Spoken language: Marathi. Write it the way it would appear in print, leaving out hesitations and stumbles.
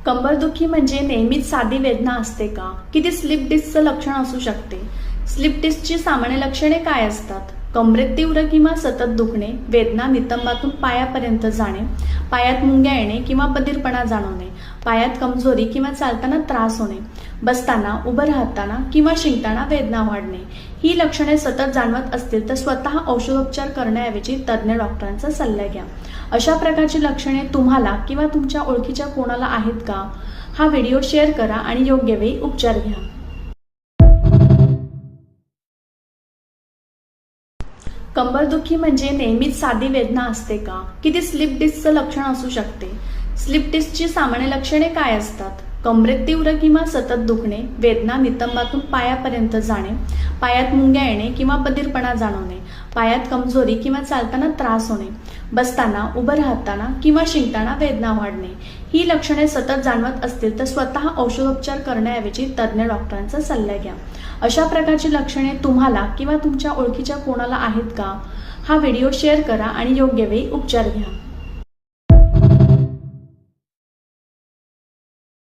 कंबरदुखी म्हणजे नेहमीच साधी वेदना असते का? की ती स्लिप डिस्कचं लक्षण असू शकते? स्लिप डिस्कची सामान्य लक्षणे काय असतात? कमरेत तीव्र किंवा सतत दुखणे, वेदना नितंबातून पायापर्यंत जाणे, पायात मुंग्या येणे किंवा बधीरपणा जाणवणे, पायात कमजोरी किंवा चालताना त्रास होणे, बसताना, उभं राहताना किंवा शिंकताना वेदना वाढणे. ही लक्षणे सतत जाणवत असतील तर स्वतः औषधोपचार करण्याऐवजी तज्ज्ञ डॉक्टरांचा सल्ला घ्या. अशा प्रकारची लक्षणे तुम्हाला किंवा तुमच्या ओळखीच्या कोणाला आहेत का? हा व्हिडिओ शेअर करा आणि योग्य वेळी उपचार घ्या. कंबरदुखी म्हणजे नेहमीच साधी वेदना असते का? की ती स्लिप डिस्कचं लक्षण असू शकते? स्लिप डिस्कची सामान्य लक्षणे काय असतात? कमरेत तीव्र किंवा सतत दुखणे, वेदना नितंबातून पायापर्यंत जाणे, पायात मुंग्या येणे किंवा बधीरपणा जाणवणे, पायात कमजोरी किंवा चालताना त्रास होणे, बसताना, उभं राहताना किंवा शिंकताना वेदना वाढणे. ही लक्षणे सतत जाणवत असतील तर स्वतः औषधोपचार करण्याऐवजी तज्ज्ञ डॉक्टरांचा सल्ला घ्या. अशा प्रकारची लक्षणे तुम्हाला किंवा तुमच्या ओळखीच्या कोणाला आहेत का? हा व्हिडिओ शेअर करा आणि योग्य वेळी उपचार घ्या.